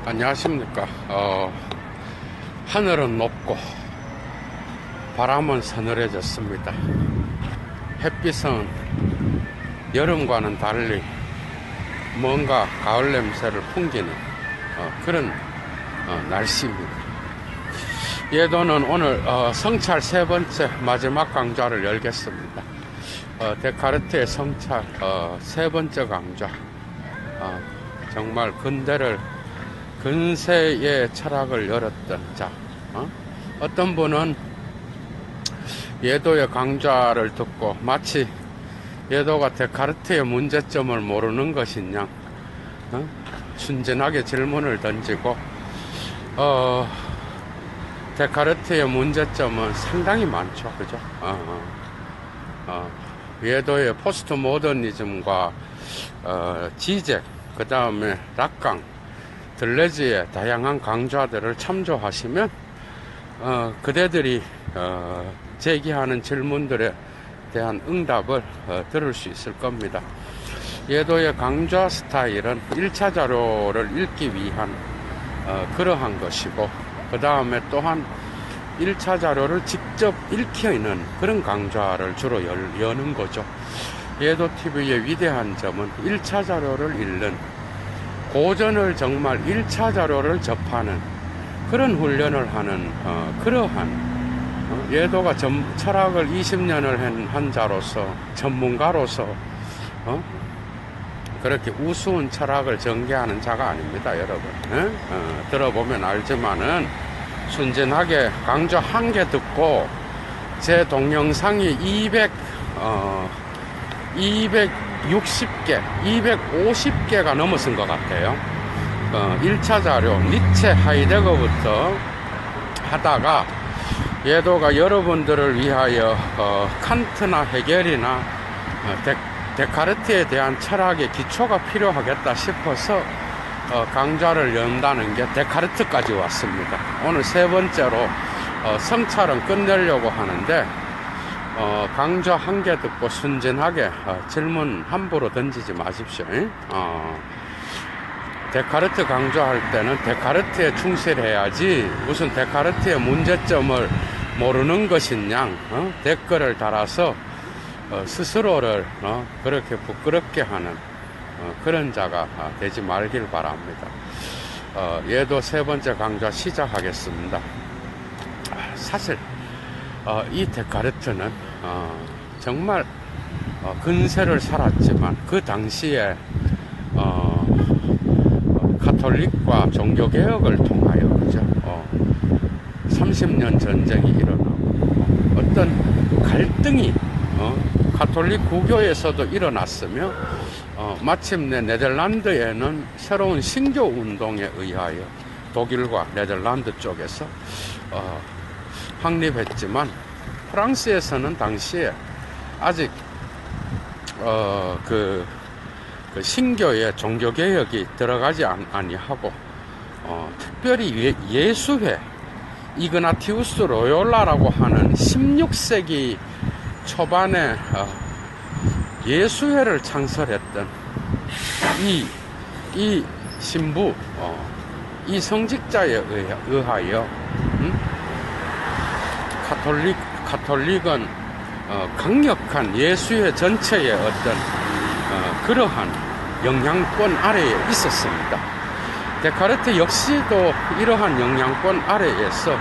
안녕하십니까. 하늘은 높고 바람은 서늘해졌습니다. 햇빛은 여름과는 달리 뭔가 가을 냄새를 풍기는 그런 날씨입니다. 예도는 오늘 성찰 세 번째 마지막 강좌를 열겠습니다. 데카르트의 성찰 세 번째 강좌. 정말 근세의 철학을 열었던 자. 어떤 분은 예도의 강좌를 듣고 마치 예도가 데카르트의 문제점을 모르는 것이냐, 순진하게 질문을 던지고 데카르트의 문제점은 상당히 많죠, 그죠? 예도의 포스트 모더니즘과 지젝, 그 다음에 락강, 들레즈의 다양한 강좌들을 참조하시면 그대들이 제기하는 질문들에 대한 응답을 들을 수 있을 겁니다. 예도의 강좌 스타일은 1차 자료를 읽기 위한 그러한 것이고, 그 다음에 또한 1차 자료를 직접 읽히는 그런 강좌를 주로 여는 거죠. 예도TV의 위대한 점은 1차 자료를 읽는, 고전을 정말 1차 자료를 접하는 그런 훈련을 하는 그러한 예도가 철학을 20년을 한 자로서, 전문가로서 그렇게 우스운 철학을 전개하는 자가 아닙니다, 여러분. 들어보면 알지만은 순진하게 강좌 한 개 듣고 제 동영상이 260개, 250개가 넘어선 것 같아요. 1차 자료, 니체, 하이데거부터 하다가 예도가 여러분들을 위하여 칸트나 헤겔이나 데카르트에 대한 철학의 기초가 필요하겠다 싶어서 강좌를 연다는 게 데카르트까지 왔습니다. 오늘 세 번째로 성찰은 끝내려고 하는데 강좌 한 개 듣고 순진하게 질문 함부로 던지지 마십시오. 데카르트 강좌할 때는 데카르트에 충실해야지 무슨 데카르트의 문제점을 모르는 것이냐 댓글을 달아서 스스로를 그렇게 부끄럽게 하는 그런 자가 되지 말길 바랍니다. 예도 세 번째 강좌 시작하겠습니다. 사실 이 데카르트는 정말 근세를 살았지만 그 당시에 가톨릭과 종교개혁을 통하여, 그죠? 30년 전쟁이 일어나고 어떤 갈등이 가톨릭 구교에서도 일어났으며 마침내 네덜란드에는 새로운 신교 운동에 의하여 독일과 네덜란드 쪽에서 확립했지만 프랑스에서는 당시에 아직 그 신교의 종교개혁이 들어가지 아니하고 특별히 예수회, 이그나티우스 로욜라라고 하는 16세기 초반에 예수회를 창설했던 이 신부, 이 성직자에 의하여 가톨릭은 강력한 예수회 전체의 어떤 그러한 영향권 아래에 있었습니다. 데카르트 역시도 이러한 영향권 아래에서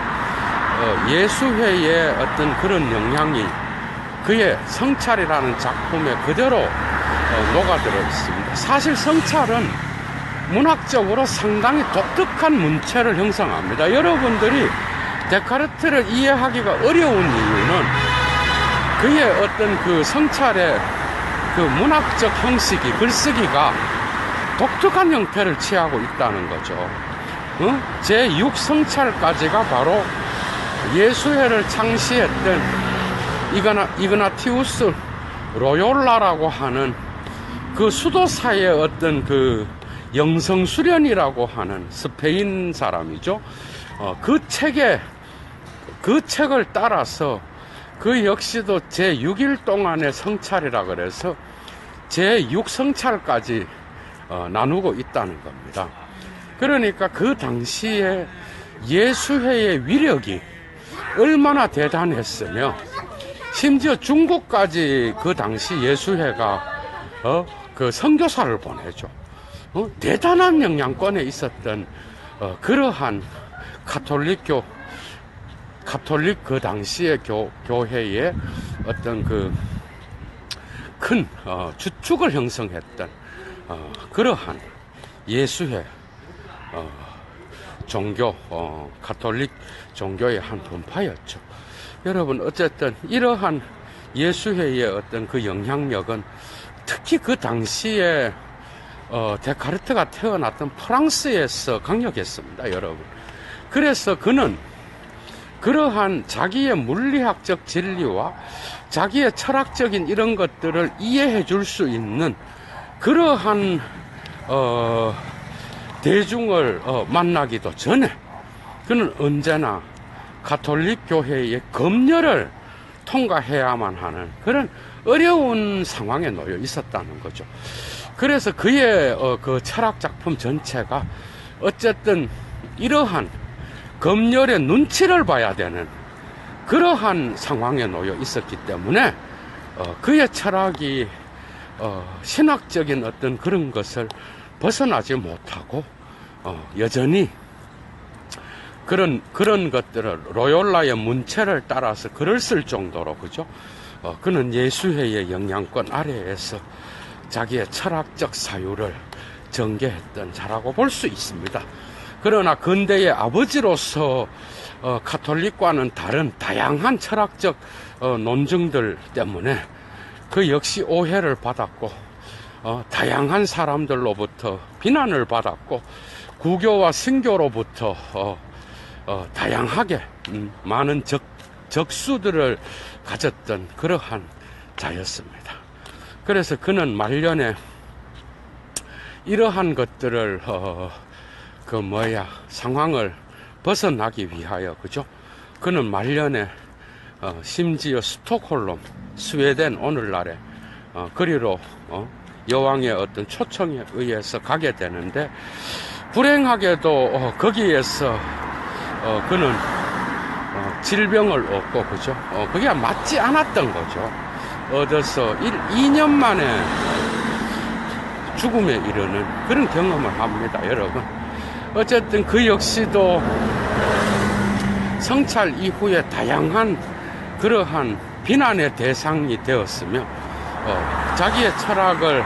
예수회의 어떤 그런 영향이 그의 성찰이라는 작품에 그대로 녹아들어 있습니다. 사실 성찰은 문학적으로 상당히 독특한 문체를 형성합니다. 여러분들이 데카르트를 이해하기가 어려운 이유는 그의 어떤 그 성찰의 그 문학적 형식이, 글쓰기가 독특한 형태를 취하고 있다는 거죠. 제6성찰까지가 바로 예수회를 창시했던 이그나티우스 로욜라라고 하는 그 수도사의 어떤 그 영성수련이라고 하는 스페인 사람이죠. 그 책을 따라서 그 역시도 제6일 동안의 성찰이라 그래서 제6성찰까지 나누고 있다는 겁니다. 그러니까 그 당시에 예수회의 위력이 얼마나 대단했으며, 심지어 중국까지 그 당시 예수회가 그 선교사를 보내죠. 대단한 영향권에 있었던 그러한 가톨릭 그 당시의 교회의 어떤 그 큰 주축을 형성했던 그러한 예수회 종교, 가톨릭 종교의 한 분파였죠. 여러분, 어쨌든 이러한 예수회의 어떤 그 영향력은 특히 그 당시에 데카르트가 태어났던 프랑스에서 강력했습니다, 여러분. 그래서 그는 그러한 자기의 물리학적 진리와 자기의 철학적인 이런 것들을 이해해 줄 수 있는 그러한 대중을 만나기도 전에 그는 언제나 가톨릭 교회의 검열을 통과해야만 하는 그런 어려운 상황에 놓여 있었다는 거죠. 그래서 그의 그 철학 작품 전체가 어쨌든 이러한 검열의 눈치를 봐야 되는 그러한 상황에 놓여 있었기 때문에 그의 철학이 신학적인 어떤 그런 것을 벗어나지 못하고 여전히 그런 것들을 로욜라의 문체를 따라서 글을 쓸 정도로, 그죠? 그는 예수회의 영향권 아래에서 자기의 철학적 사유를 전개했던 자라고 볼 수 있습니다. 그러나 근대의 아버지로서 가톨릭과는 다른 다양한 철학적 논증들 때문에 그 역시 오해를 받았고 다양한 사람들로부터 비난을 받았고 구교와 신교로부터 다양하게 많은 적수들을 가졌던 그러한 자였습니다. 그래서 그는 말년에 이러한 것들을 상황을 벗어나기 위하여, 그죠? 그는 말년에 심지어 스톡홀름, 스웨덴 오늘날에 그리로 여왕의 어떤 초청에 의해서 가게 되는데, 불행하게도 거기에서 그는 질병을 얻고, 그죠? 그게 맞지 않았던 거죠. 얻어서 2년 만에 죽음에 이르는 그런 경험을 합니다, 여러분. 어쨌든 그 역시도 성찰 이후에 다양한 그러한 비난의 대상이 되었으며 자기의 철학을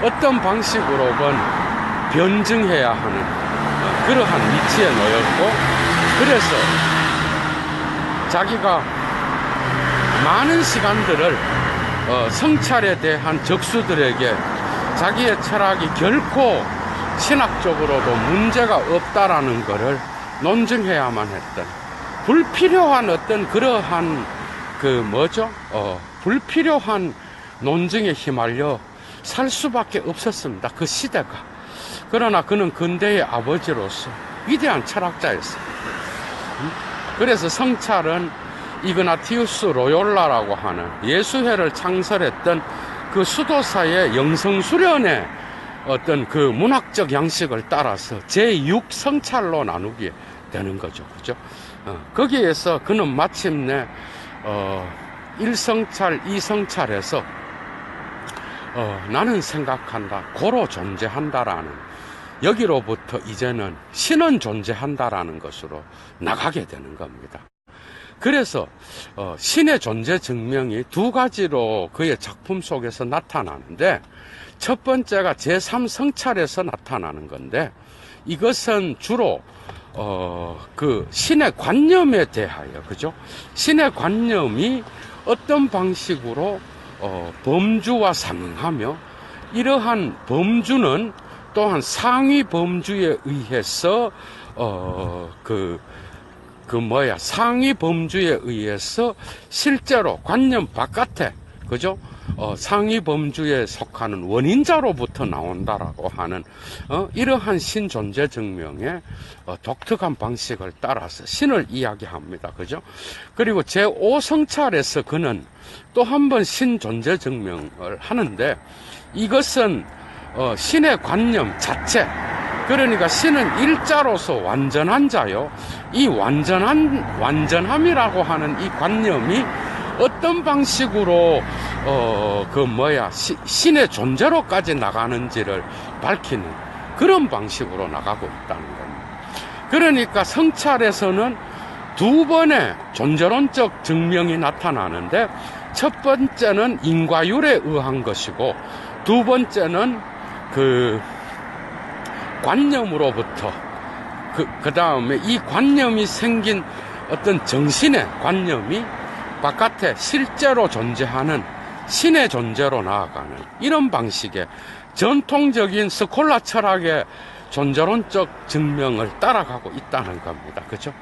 어떤 방식으로건 변증해야 하는 그러한 위치에 놓였고, 그래서 자기가 많은 시간들을 성찰에 대한 적수들에게 자기의 철학이 결코 신학적으로도 문제가 없다라는 것을 논증해야만 했던 불필요한 어떤 그러한 불필요한 논증에 휘말려 살 수밖에 없었습니다, 그 시대가. 그러나 그는 근대의 아버지로서 위대한 철학자였습니다. 그래서 성찰은 이그나티우스 로욜라라고 하는 예수회를 창설했던 그 수도사의 영성수련의 어떤 그 문학적 양식을 따라서 제6성찰로 나누게 되는 거죠, 그죠? 거기에서 그는 마침내 1성찰, 2성찰에서 나는 생각한다, 고로 존재한다라는, 여기로부터 이제는 신은 존재한다라는 것으로 나가게 되는 겁니다. 그래서 신의 존재 증명이 두 가지로 그의 작품 속에서 나타나는데, 첫 번째가 제3성찰에서 나타나는 건데, 이것은 주로 그 신의 관념에 대하여, 그죠? 신의 관념이 어떤 방식으로 범주와 상응하며, 이러한 범주는 또한 상위 범주에 의해서 상위 범주에 의해서 실제로 관념 바깥에, 그죠? 상위 범주에 속하는 원인자로부터 나온다라고 하는 이러한 신 존재 증명의 독특한 방식을 따라서 신을 이야기합니다, 그죠? 그리고 제5성찰에서 그는 또 한 번 신 존재 증명을 하는데, 이것은 신의 관념 자체, 그러니까 신은 일자로서 완전한 자요. 이 완전함이라고 하는 이 관념이 어떤 방식으로 신의 존재로까지 나가는지를 밝히는 그런 방식으로 나가고 있다는 겁니다. 그러니까 성찰에서는 두 번의 존재론적 증명이 나타나는데, 첫 번째는 인과율에 의한 것이고, 두 번째는 그 관념으로부터 그 다음에 이 관념이 생긴 어떤 정신의 관념이 바깥에 실제로 존재하는 신의 존재로 나아가는 이런 방식의 전통적인 스콜라 철학의 존재론적 증명을 따라가고 있다는 겁니다. 그죠?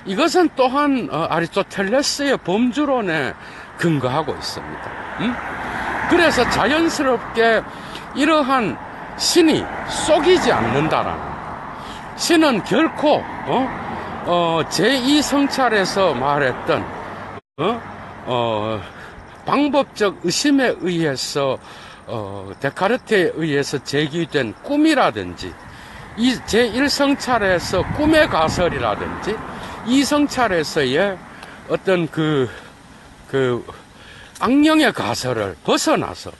이것은 또한 아리스토텔레스의 범주론에 근거하고 있습니다. 그래서 자연스럽게 이러한 신이 속이지 않는다라는 거. 신은 결코 제2성찰에서 말했던 방법적 의심에 의해서 데카르트에 의해서 제기된 꿈이라든지, 이 제1성찰에서 꿈의 가설이라든지, 2성찰에서의 어떤 그 악령의 가설을 벗어나서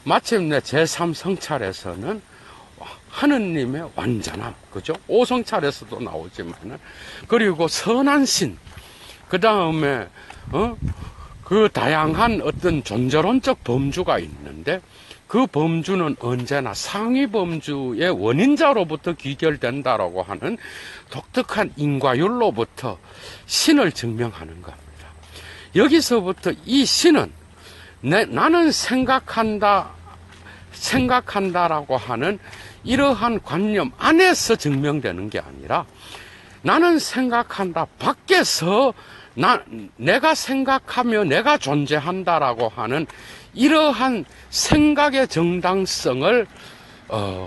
마침내 제3성찰에서는 하느님의 완전함, 그죠? 5성찰에서도 나오지만은, 그리고 선한 신, 그 다음에 그 다양한 어떤 존재론적 범주가 있는데, 그 범주는 언제나 상위 범주의 원인자로부터 귀결된다라고 하는 독특한 인과율로부터 신을 증명하는 겁니다. 여기서부터 이 신은 나는 생각한다라고 하는 이러한 관념 안에서 증명되는 게 아니라, 나는 생각한다 밖에서 내가 생각하며 내가 존재한다라고 하는 이러한 생각의 정당성을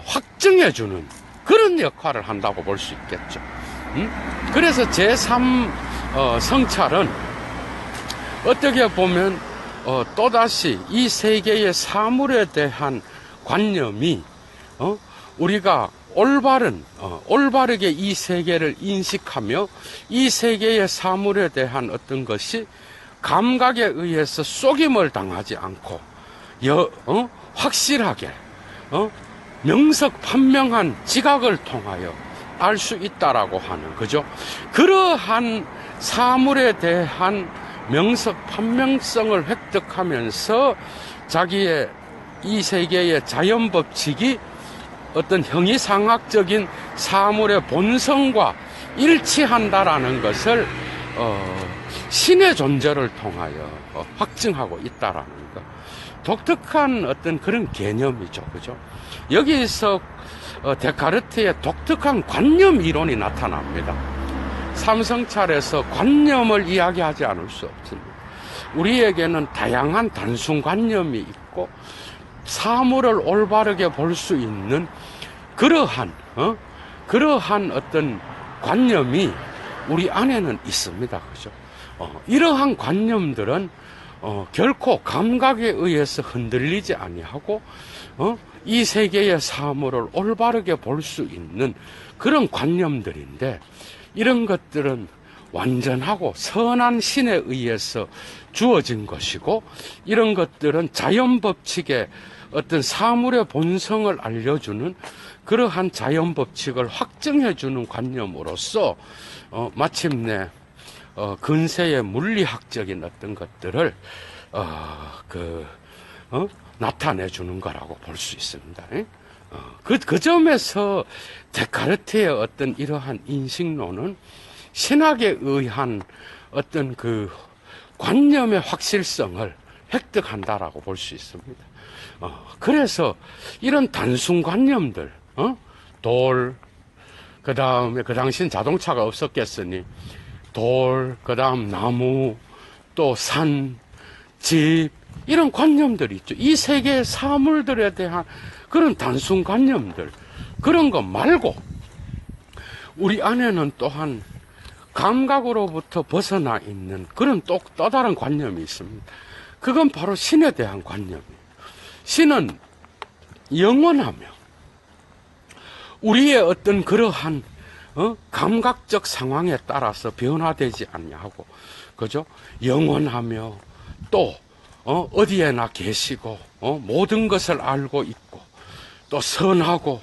확증해주는 그런 역할을 한다고 볼 수 있겠죠. 그래서 제3 성찰은 어떻게 보면 또다시 이 세계의 사물에 대한 관념이 우리가 올바르게 이 세계를 인식하며 이 세계의 사물에 대한 어떤 것이 감각에 의해서 속임을 당하지 않고 확실하게 명석판명한 지각을 통하여 알 수 있다라고 하는, 그죠? 그러한 사물에 대한 명석판명성을 획득하면서 자기의 이 세계의 자연법칙이 어떤 형이상학적인 사물의 본성과 일치한다라는 것을 신의 존재를 통하여 확증하고 있다라는 것. 독특한 어떤 그런 개념이죠. 그죠? 여기서 데카르트의 독특한 관념 이론이 나타납니다. 삼성찰에서 관념을 이야기하지 않을 수 없습니다. 우리에게는 다양한 단순 관념이 있고 사물을 올바르게 볼 수 있는 그러한 어떤 관념이 우리 안에는 있습니다. 그죠? 이러한 관념들은 결코 감각에 의해서 흔들리지 아니하고 이 세계의 사물을 올바르게 볼 수 있는 그런 관념들인데, 이런 것들은 완전하고 선한 신에 의해서 주어진 것이고, 이런 것들은 자연법칙의 어떤 사물의 본성을 알려주는 그러한 자연법칙을 확증해주는 관념으로서 마침내 근세의 물리학적인 어떤 것들을 나타내주는 거라고 볼 수 있습니다. 그 점에서 데카르트의 어떤 이러한 인식론은 신학에 의한 어떤 그 관념의 확실성을 획득한다라고 볼 수 있습니다. 그래서 이런 단순 관념들, 돌, 그 다음에 그 당시엔 자동차가 없었겠으니 돌, 그 다음 나무, 또 산, 집, 이런 관념들이 있죠. 이 세계의 사물들에 대한 그런 단순 관념들, 그런 것 말고 우리 안에는 또한 감각으로부터 벗어나 있는 그런 또 다른 관념이 있습니다. 그건 바로 신에 대한 관념이에요. 신은 영원하며 우리의 어떤 그러한 감각적 상황에 따라서 변화되지 않냐고, 그죠? 영원하며 또 어디에나 계시고 모든 것을 알고 있고 또 선하고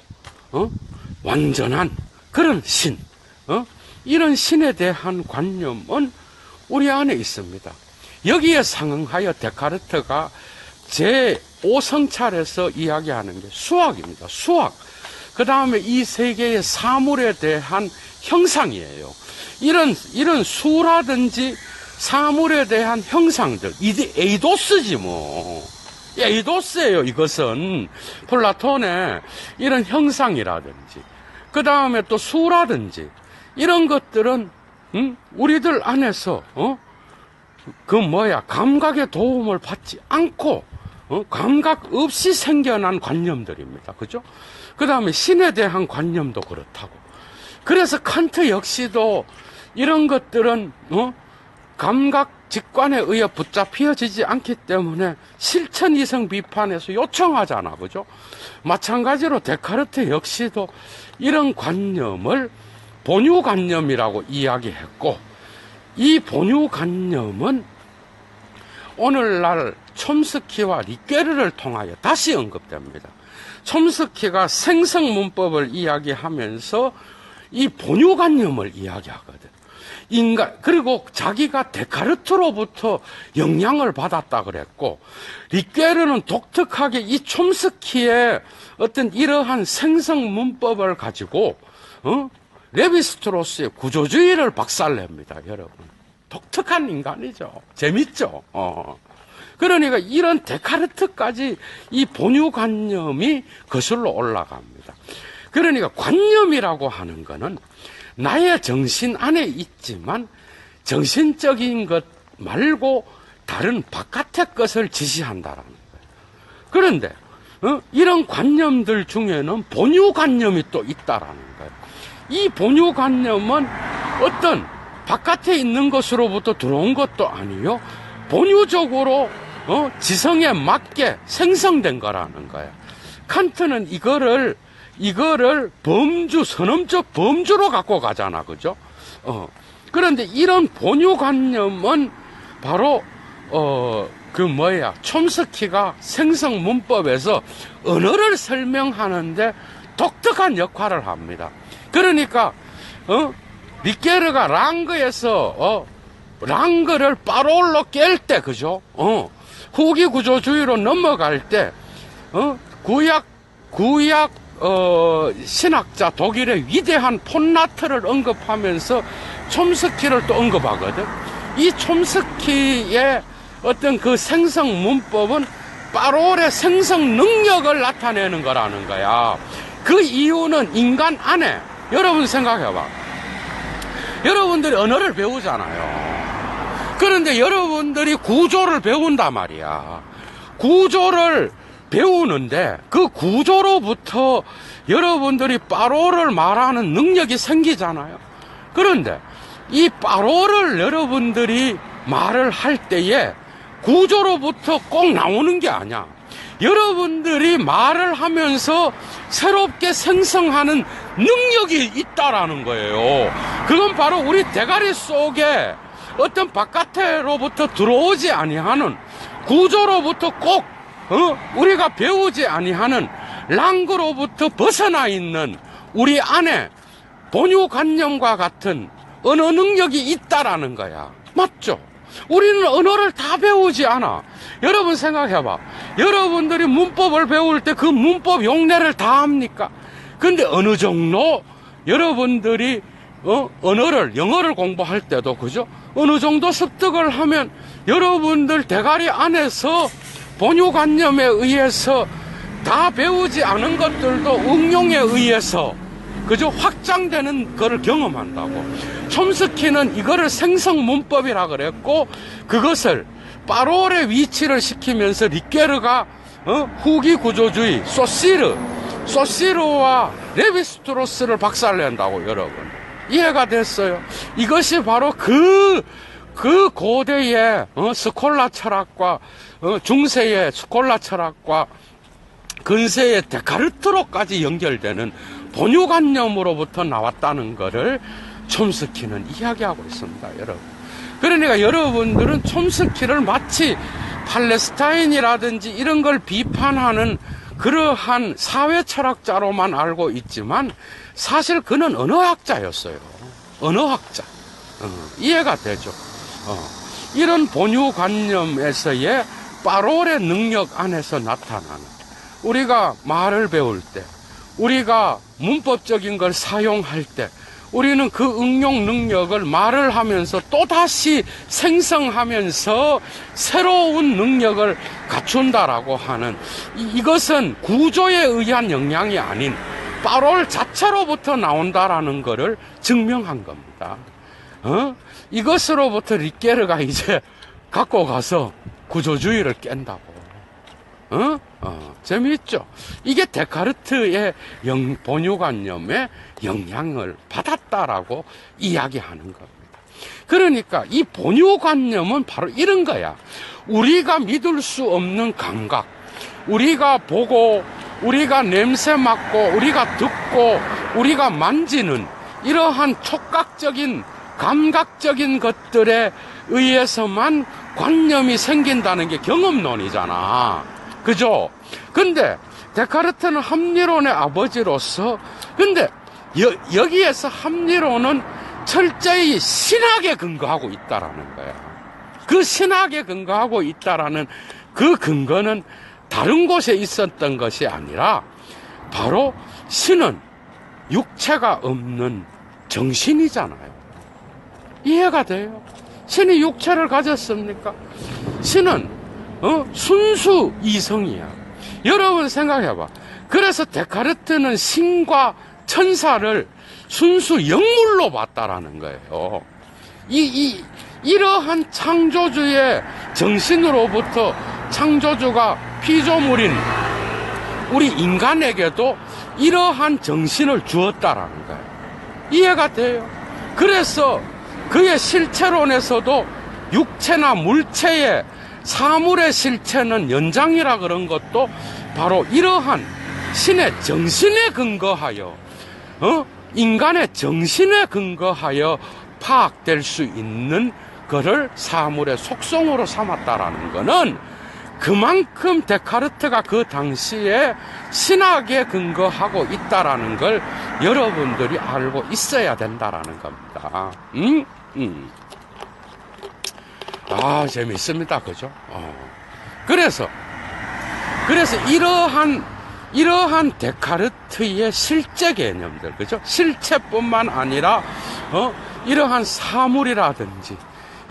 완전한 그런 신, 이런 신에 대한 관념은 우리 안에 있습니다. 여기에 상응하여 데카르트가 제5성찰에서 이야기하는 게 수학입니다. 수학. 그 다음에 이 세계의 사물에 대한 형상이에요. 이런 수라든지 사물에 대한 형상들, 에이도스지 뭐. 에이도스예요, 이것은. 플라톤의 이런 형상이라든지, 그 다음에 또 수라든지, 이런 것들은, 우리들 안에서, 감각의 도움을 받지 않고, 감각 없이 생겨난 관념들입니다. 그죠? 그 다음에 신에 대한 관념도 그렇다고. 그래서 칸트 역시도 이런 것들은, 감각 직관에 의해 붙잡혀지지 않기 때문에 실천 이성 비판에서 요청하잖아. 그죠? 마찬가지로 데카르트 역시도 이런 관념을 본유관념이라고 이야기했고, 이 본유관념은 오늘날 촘스키와 리케르를 통하여 다시 언급됩니다. 촘스키가 생성문법을 이야기하면서 이 본유관념을 이야기하거든. 그리고 자기가 데카르트로부터 영향을 받았다 그랬고, 리케르는 독특하게 이 촘스키의 어떤 이러한 생성문법을 가지고, 레비스트로스의 구조주의를 박살냅니다, 여러분. 독특한 인간이죠. 재밌죠? 그러니까 이런 데카르트까지 이 본유관념이 거슬러 올라갑니다. 그러니까 관념이라고 하는 거는 나의 정신 안에 있지만 정신적인 것 말고 다른 바깥의 것을 지시한다라는 거예요. 그런데 이런 관념들 중에는 본유관념이 또 있다라는 거예요. 이 본유관념은 어떤 바깥에 있는 것으로부터 들어온 것도 아니요, 본유적으로 지성에 맞게 생성된 거라는 거예요. 칸트는 이거를 선험적 범주로 갖고 가잖아. 그죠? 그런데 이런 본유관념은 바로, 촘스키가 생성문법에서 언어를 설명하는데 독특한 역할을 합니다. 그러니까, 리케르가 랑그에서, 랑그를 파롤로 깰 때, 그죠? 후기 구조주의로 넘어갈 때, 구약, 신학자 독일의 위대한 폰나트를 언급하면서 촘스키를 또 언급하거든. 이 촘스키의 어떤 그 생성 문법은 파롤의 생성 능력을 나타내는 거라는 거야. 그 이유는 인간 안에, 여러분 생각해봐. 여러분들이 언어를 배우잖아요. 그런데 여러분들이 구조를 배운단 말이야. 구조를 배우는데 그 구조로부터 여러분들이 파롤을 말하는 능력이 생기잖아요. 그런데 이 파롤을 여러분들이 말을 할 때에 구조로부터 꼭 나오는 게 아니야. 여러분들이 말을 하면서 새롭게 생성하는 능력이 있다라는 거예요. 그건 바로 우리 대가리 속에 어떤 바깥으로부터 들어오지 아니하는 구조로부터 꼭 우리가 배우지 아니하는 랑그로부터 벗어나 있는 우리 안에 본유관념과 같은 언어 능력이 있다라는 거야. 맞죠? 우리는 언어를 다 배우지 않아. 여러분 생각해봐. 여러분들이 문법을 배울 때 그 문법 용례를 다 합니까? 근데 어느 정도 여러분들이 영어를 공부할 때도 그죠? 어느 정도 습득을 하면 여러분들 대가리 안에서 본유관념에 의해서 다 배우지 않은 것들도 응용에 의해서 그저 확장되는 거를 경험한다고. 촘스키는 이거를 생성문법이라 그랬고, 그것을 파롤의 위치를 시키면서 리케르가 후기 구조주의 소시르와 레비스트로스를 박살낸다고. 여러분 이해가 됐어요? 이것이 바로 그 고대의 스콜라 철학과 중세의 스콜라 철학과 근세의 데카르트로까지 연결되는 본유관념으로부터 나왔다는 것을 촘스키는 이야기하고 있습니다, 여러분. 그러니까 여러분들은 촘스키를 마치 팔레스타인이라든지 이런 걸 비판하는 그러한 사회 철학자로만 알고 있지만 사실 그는 언어학자였어요. 언어학자. 이해가 되죠. 이런 본유관념에서의 파롤의 능력 안에서 나타나는, 우리가 말을 배울 때, 우리가 문법적인 걸 사용할 때 우리는 그 응용 능력을 말을 하면서 또다시 생성하면서 새로운 능력을 갖춘다라고 하는, 이것은 구조에 의한 영향이 아닌 파롤 자체로부터 나온다라는 것을 증명한 겁니다. 이것으로부터 리케르가 이제 갖고 가서 구조주의를 깬다고. 재미있죠? 이게 데카르트의 본유관념에 영향을 받았다라고 이야기하는 겁니다. 그러니까 이 본유관념은 바로 이런 거야. 우리가 믿을 수 없는 감각, 우리가 보고, 우리가 냄새 맡고, 우리가 듣고, 우리가 만지는 이러한 촉각적인, 감각적인 것들에 의해서만 관념이 생긴다는 게 경험론이잖아. 그죠? 근데 데카르트는 합리론의 아버지로서, 근데 여기에서 합리론은 철저히 신학에 근거하고 있다라는 거야. 그 신학에 근거하고 있다라는 그 근거는 다른 곳에 있었던 것이 아니라 바로 신은 육체가 없는 정신이잖아요. 이해가 돼요? 신이 육체를 가졌습니까? 신은 순수 이성이야. 여러분 생각해봐. 그래서 데카르트는 신과 천사를 순수 영물로 봤다라는 거예요. 이러한 창조주의 정신으로부터 창조주가 피조물인 우리 인간에게도 이러한 정신을 주었다라는 거예요. 이해가 돼요? 그래서 그의 실체론에서도 육체나 물체의 사물의 실체는 연장이라 그런 것도 바로 이러한 신의 정신에 근거하여, 인간의 정신에 근거하여 파악될 수 있는 것을 사물의 속성으로 삼았다라는 것은 그만큼 데카르트가 그 당시에 신학에 근거하고 있다라는 걸 여러분들이 알고 있어야 된다라는 겁니다. 재밌습니다. 그죠? 그래서 이러한 데카르트의 실제 개념들, 그죠? 실체뿐만 아니라, 이러한 사물이라든지,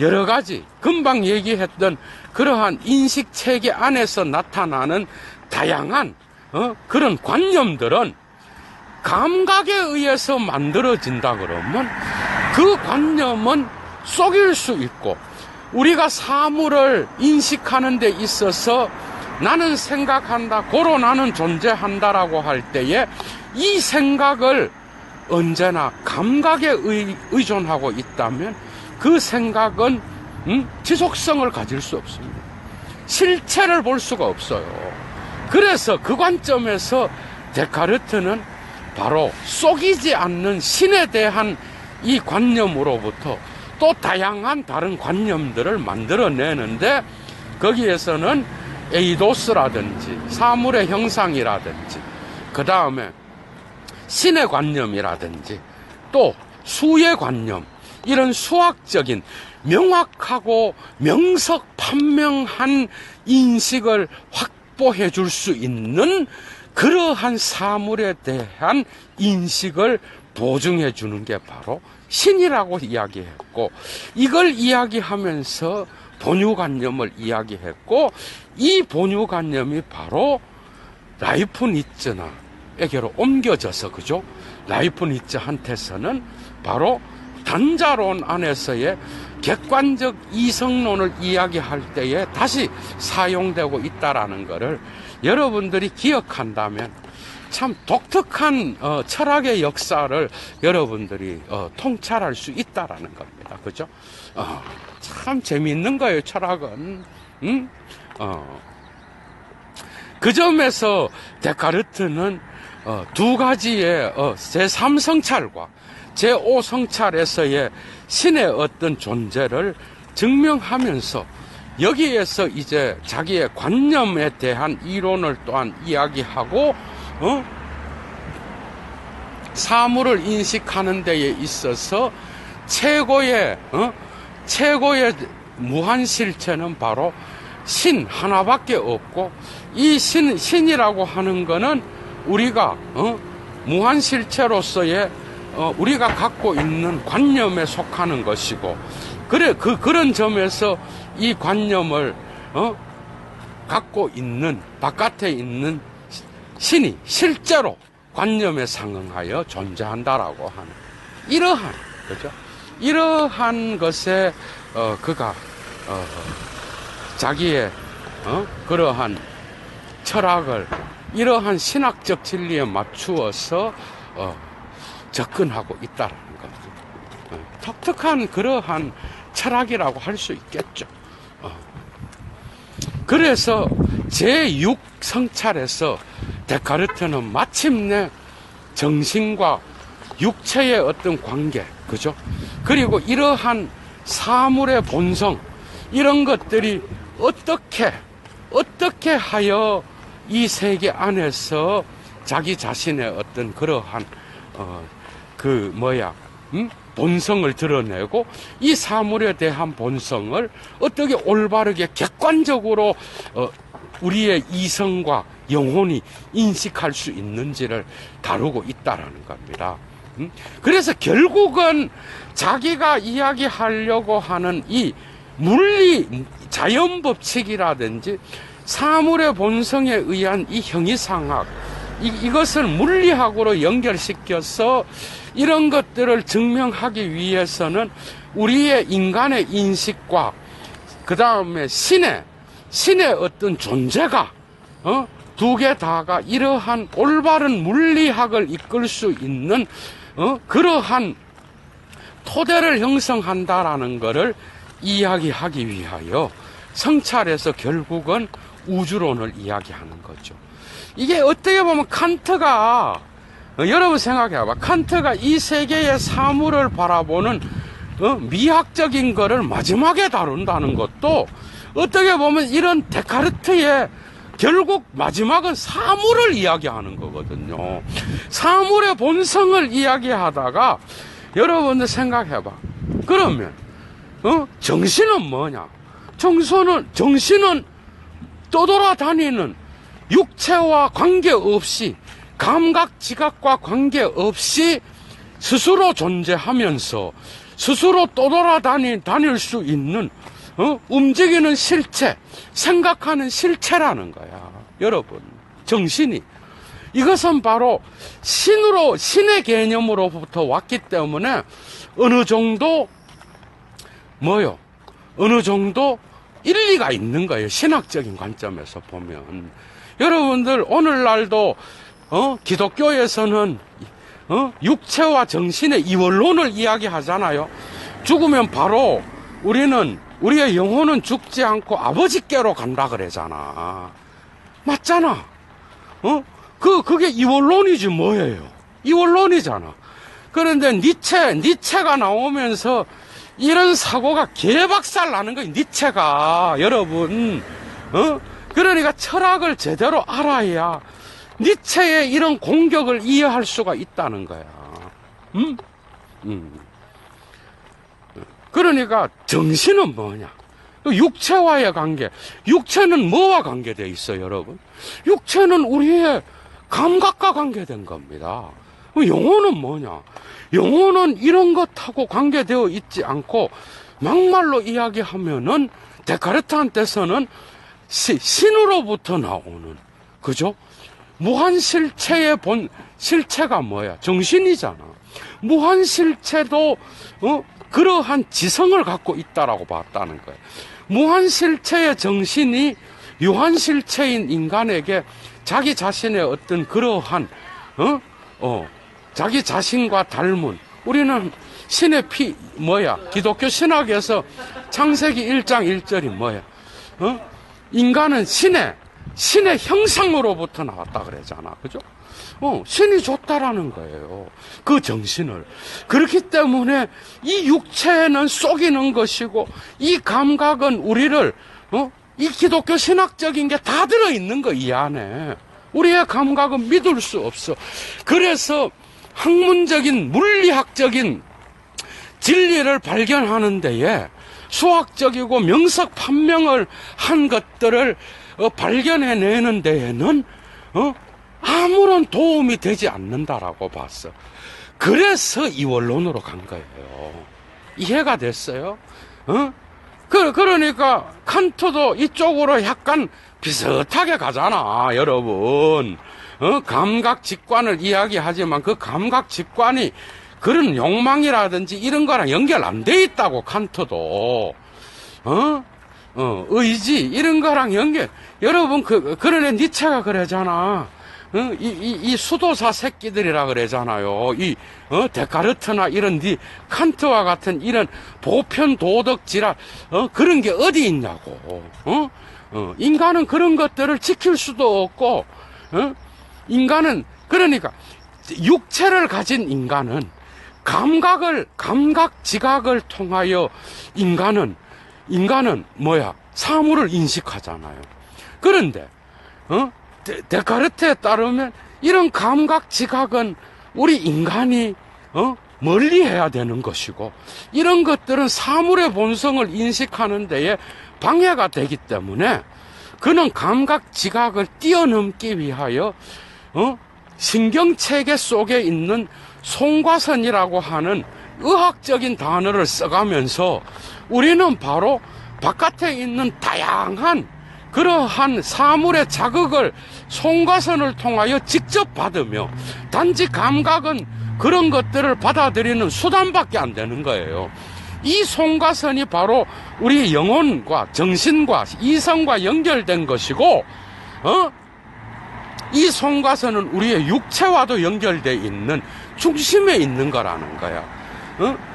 여러 가지, 금방 얘기했던 그러한 인식 체계 안에서 나타나는 다양한, 그런 관념들은 감각에 의해서 만들어진다 그러면 그 관념은 속일 수 있고, 우리가 사물을 인식하는 데 있어서 나는 생각한다, 고로 나는 존재한다라고 할 때에 이 생각을 언제나 감각에 의존하고 있다면 그 생각은 지속성을 가질 수 없습니다. 실체를 볼 수가 없어요. 그래서 그 관점에서 데카르트는 바로 속이지 않는 신에 대한 이 관념으로부터 또 다양한 다른 관념들을 만들어내는데, 거기에서는 에이도스라든지 사물의 형상이라든지, 그 다음에 신의 관념이라든지, 또 수의 관념, 이런 수학적인 명확하고 명석판명한 인식을 확보해 줄 수 있는 그러한 사물에 대한 인식을 보증해 주는 게 바로 신이라고 이야기했고, 이걸 이야기하면서 본유관념을 이야기했고, 이 본유관념이 바로 라이프니츠에게로 옮겨져서, 그죠? 라이프니츠한테서는 바로 단자론 안에서의 객관적 이성론을 이야기할 때에 다시 사용되고 있다라는 것을 여러분들이 기억한다면 참 독특한 철학의 역사를 여러분들이 통찰할 수 있다라는 겁니다. 그죠? 참 재미있는 거예요, 철학은. 그 점에서 데카르트는 두 가지의 제3성찰과 제5성찰에서의 신의 어떤 존재를 증명하면서 여기에서 이제 자기의 관념에 대한 이론을 또한 이야기하고 사물을 인식하는 데에 있어서 최고의 무한 실체는 바로 신 하나밖에 없고, 이 신이라고 하는 거는 우리가 무한 실체로서의 우리가 갖고 있는 관념에 속하는 것이고, 그런 점에서 이 관념을 갖고 있는 바깥에 있는 신이 실제로 관념에 상응하여 존재한다라고 하는 이러한, 그죠? 이러한 것에 그가 자기의 그러한 철학을 이러한 신학적 진리에 맞추어서 접근하고 있다라는 거죠. 독특한 그러한 철학이라고 할 수 있겠죠. 그래서 제6성찰에서 데카르트는 마침내 정신과 육체의 어떤 관계, 그죠? 그리고 이러한 사물의 본성, 이런 것들이 어떻게 하여 이 세계 안에서 자기 자신의 어떤 그러한 본성을 드러내고, 이 사물에 대한 본성을 어떻게 올바르게 객관적으로 우리의 이성과 영혼이 인식할 수 있는지를 다루고 있다라는 겁니다. 그래서 결국은 자기가 이야기하려고 하는 이 물리 자연법칙이라든지 사물의 본성에 의한 이 형이상학, 이것을 물리학으로 연결시켜서 이런 것들을 증명하기 위해서는 우리의 인간의 인식과 그 다음에 신의 어떤 존재가 두 개 다가 이러한 올바른 물리학을 이끌 수 있는 그러한 토대를 형성한다라는 것을 이야기하기 위하여 성찰에서 결국은 우주론을 이야기하는 거죠. 이게 어떻게 보면 칸트가, 여러분 생각해봐, 칸트가 이 세계의 사물을 바라보는 미학적인 거를 마지막에 다룬다는 것도 어떻게 보면 이런 데카르트의 결국 마지막은 사물을 이야기하는 거거든요. 사물의 본성을 이야기하다가 여러분들 생각해봐. 그러면 정신은 뭐냐? 정신은 떠돌아다니는 육체와 관계없이, 감각 지각과 관계없이 스스로 존재하면서 스스로 떠돌아다닐 수 있는 움직이는 실체, 생각하는 실체라는 거야. 여러분, 정신이. 이것은 바로 신의 개념으로부터 왔기 때문에 어느 정도 일리가 있는 거예요. 신학적인 관점에서 보면. 여러분들 오늘날도 기독교에서는 육체와 정신의 이원론을 이야기하잖아요. 죽으면 바로 우리의 영혼은 죽지 않고 아버지께로 간다 그러잖아. 맞잖아. 그게 이원론이지 뭐예요. 이원론이잖아. 그런데 니체가 나오면서 이런 사고가 개박살 나는 거예요. 니체가. 여러분. 그러니까 철학을 제대로 알아야 니체의 이런 공격을 이해할 수가 있다는 거야. 그러니까 정신은 뭐냐? 육체와의 관계. 육체는 뭐와 관계되어 있어요, 여러분? 육체는 우리의 감각과 관계된 겁니다. 영혼은 뭐냐? 영혼은 이런 것하고 관계되어 있지 않고, 막말로 이야기하면은 데카르트한테서는 신으로부터 나오는, 그죠? 무한실체의 실체가 뭐야? 정신이잖아. 무한실체도 그러한 지성을 갖고 있다라고 봤다는 거예요. 무한실체의 정신이 유한실체인 인간에게 자기 자신의 어떤 그러한 자기 자신과 닮은, 우리는 신의 기독교 신학에서 창세기 1장 1절이 뭐야? 인간은 신의 신의 형상으로부터 나왔다 그러잖아. 그죠? 신이 줬다라는 거예요. 그 정신을. 그렇기 때문에 이 육체는 속이는 것이고, 이 감각은 우리를, 이 기독교 신학적인 게 다 들어있는 거, 이 안에. 우리의 감각은 믿을 수 없어. 그래서 학문적인, 물리학적인 진리를 발견하는 데에 수학적이고 명석 판명을 한 것들을 발견해내는 데에는 아무런 도움이 되지 않는다라고 봤어. 그래서 이원론으로 간 거예요. 이해가 됐어요? 그러니까 칸트도 이쪽으로 약간 비슷하게 가잖아, 여러분. 감각 직관을 이야기하지만 그 감각 직관이 그런 욕망이라든지 이런 거랑 연결 안 돼 있다고, 칸트도. 의지, 이런 거랑 연결. 여러분, 그러네, 니체가 그러잖아. 이 수도사 새끼들이라 그러잖아요. 데카르트나 이런 칸트와 같은 이런 보편 도덕 지랄, 그런 게 어디 있냐고. 인간은 그런 것들을 지킬 수도 없고, 인간은, 그러니까, 육체를 가진 인간은 감각 지각을 통하여 인간은 뭐야? 사물을 인식하잖아요. 그런데, 데카르트에 따르면 이런 감각 지각은 우리 인간이, 멀리 해야 되는 것이고, 이런 것들은 사물의 본성을 인식하는 데에 방해가 되기 때문에 그는 감각 지각을 뛰어넘기 위하여, 신경체계 속에 있는 송과선이라고 하는 의학적인 단어를 써가면서 우리는 바로 바깥에 있는 다양한 그러한 사물의 자극을 송과선을 통하여 직접 받으며 단지 감각은 그런 것들을 받아들이는 수단밖에 안 되는 거예요. 이 송과선이 바로 우리 영혼과 정신과 이성과 연결된 것이고, 이 송과선은 우리의 육체와도 연결되어 있는 중심에 있는 거라는 거야.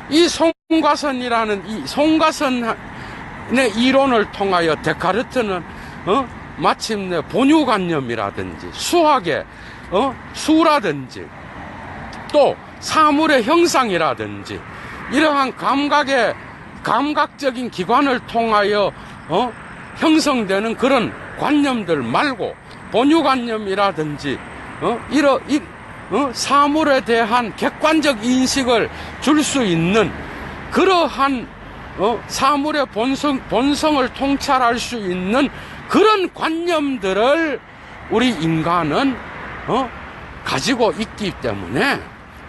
이 송과선이라는 이 송과선의 이론을 통하여 데카르트는 마침내 본유관념이라든지 수학의 수라든지 또 사물의 형상이라든지 이러한 감각적인 기관을 통하여 형성되는 그런 관념들 말고 본유관념이라든지 사물에 대한 객관적 인식을 줄 수 있는 그러한 사물의 본성을 통찰할 수 있는 그런 관념들을 우리 인간은 가지고 있기 때문에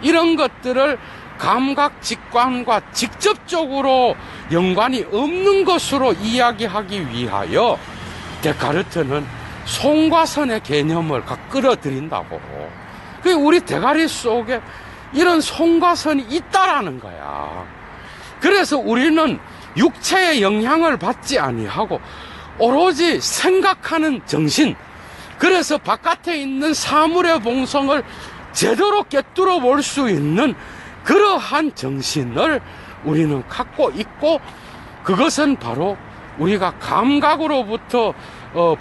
이런 것들을 감각 직관과 직접적으로 연관이 없는 것으로 이야기하기 위하여 데카르트는 송과선의 개념을 끌어들인다고. 우리 대가리 속에 이런 송과선이 있다라는 거야. 그래서 우리는 육체의 영향을 받지 아니하고 오로지 생각하는 정신, 그래서 바깥에 있는 사물의 본성을 제대로 꿰뚫어 볼 수 있는 그러한 정신을 우리는 갖고 있고, 그것은 바로 우리가 감각으로부터